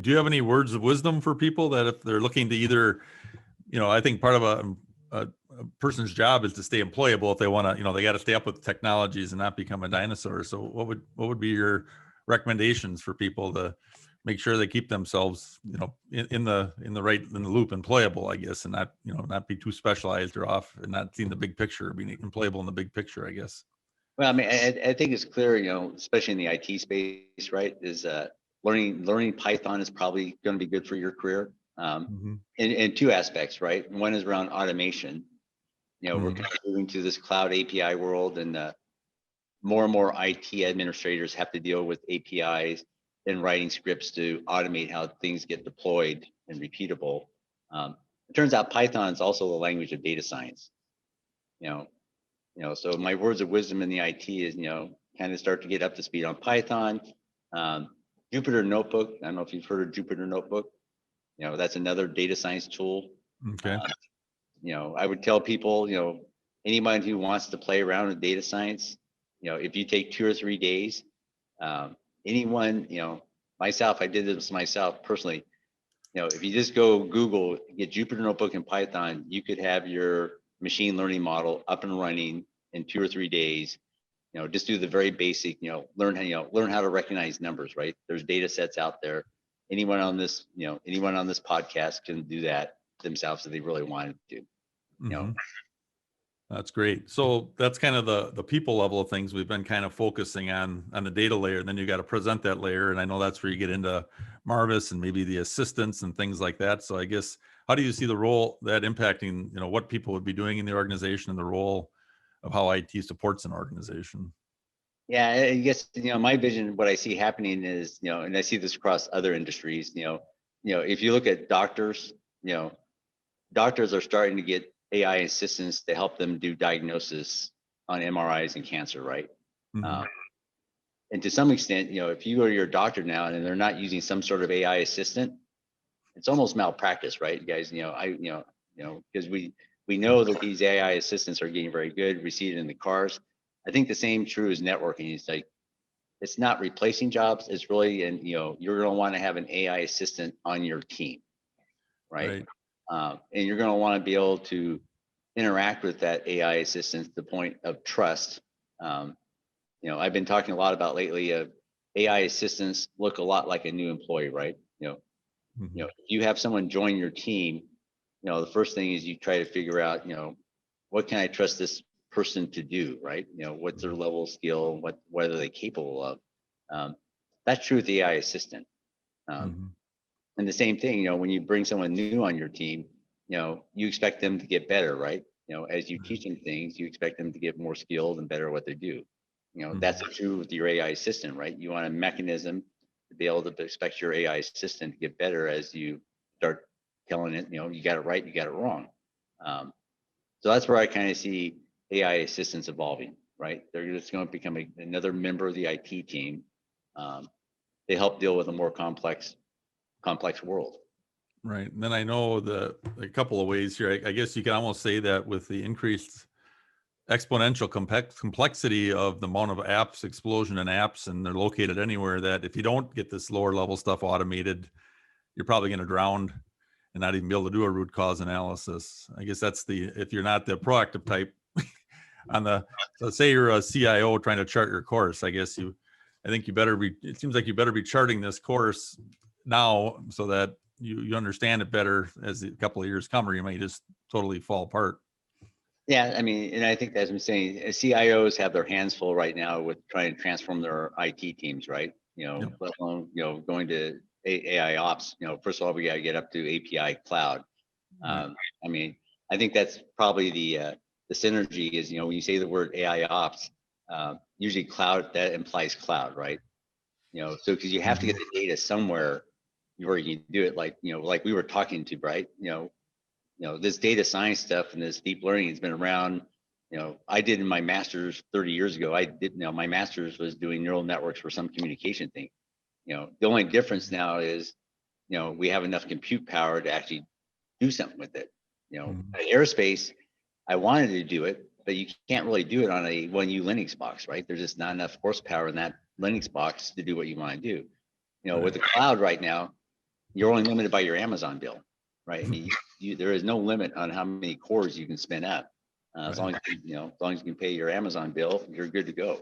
Do you have any words of wisdom for people that if they're looking to either, I think part of a person's job is to stay employable if they want to, they got to stay up with technologies and not become a dinosaur. So what would be your recommendations for people to make sure they keep themselves, in the loop, employable, I guess, and not be too specialized or off and not seeing the big picture, being employable in the big picture, I guess. Well, I mean, I think it's clear, especially in the IT space, right, is learning Python is probably going to be good for your career in two aspects, right? One is around automation. We're kind of moving to this cloud API world, and more and more IT administrators have to deal with APIs and writing scripts to automate how things get deployed and repeatable. It turns out Python is also the language of data science. So my words of wisdom in the IT is, kind of start to get up to speed on Python. Jupyter Notebook, I don't know if you've heard of Jupyter Notebook. That's another data science tool. Okay. I would tell people, anyone who wants to play around with data science, if you take 2 or 3 days, anyone, myself, I did this myself personally. If you just go Google, get Jupyter Notebook and Python, you could have your machine learning model up and running in 2 or 3 days. Just do the very basic, learn how to recognize numbers, right? There's data sets out there. Anyone on this podcast can do that themselves if they really wanted to. That's great. So that's kind of the people level of things. We've been kind of focusing on the data layer, and then you got to present that layer. And I know that's where you get into Marvis and maybe the assistants and things like that. So I guess, how do you see the role that impacting, what people would be doing in the organization and the role of how IT supports an organization? Yeah, I guess, my vision, what I see happening is, and I see this across other industries, if you look at doctors, doctors are starting to get AI assistants to help them do diagnosis on MRIs and cancer, right? And to some extent, if you go to your doctor now and they're not using some sort of AI assistant, it's almost malpractice, right, guys? Because we know that these AI assistants are getting very good. We see it in the cars. I think the same true is networking. It's like, it's not replacing jobs. It's really, and you're going to want to have an AI assistant on your team, right? And you're going to want to be able to interact with that AI assistant to the point of trust. I've been talking a lot about lately, AI assistants look a lot like a new employee, right? If you have someone join your team, the first thing is you try to figure out, what can I trust this person to do, right? What's their level of skill, what are they capable of? That's true with the AI assistant. And the same thing, when you bring someone new on your team, you expect them to get better, right? As you teach them things, you expect them to get more skilled and better at what they do. That's true with your AI assistant, right? You want a mechanism to be able to expect your AI assistant to get better as you start telling it, you got it right, you got it wrong. So that's where I kind of see AI assistants evolving, right? They're just going to become another member of the IT team. They help deal with a more complex world. Right. And then I know a couple of ways here. I guess you can almost say that with the increased exponential complexity of the amount of apps, explosion in apps, and they're located anywhere, that if you don't get this lower level stuff automated, you're probably going to drown and not even be able to do a root cause analysis. I guess that's if you're not the proactive type so say you're a CIO trying to chart your course, I guess it seems like you better be charting this course now so that you understand it better as a couple of years come, or you might just totally fall apart. Yeah, I mean, and I think as I'm saying, CIOs have their hands full right now with trying to transform their IT teams, right? Let alone, going to AI ops. First of all, we got to get up to API cloud. I mean, I think that's probably the synergy is, when you say the word AI ops, usually cloud, that implies cloud, right? So because you have to get the data somewhere where you can do it, like we were talking to, right? This data science stuff and this deep learning has been around. I did in my master's 30 years ago. My master's was doing neural networks for some communication thing. The only difference now is, we have enough compute power to actually do something with it. Aerospace, I wanted to do it, but you can't really do it on a 1U Linux box, right? There's just not enough horsepower in that Linux box to do what you want to do. With the cloud right now, you're only limited by your Amazon bill, right? I mean, there is no limit on how many cores you can spin up. As long as as long as you can pay your Amazon bill, you're good to go.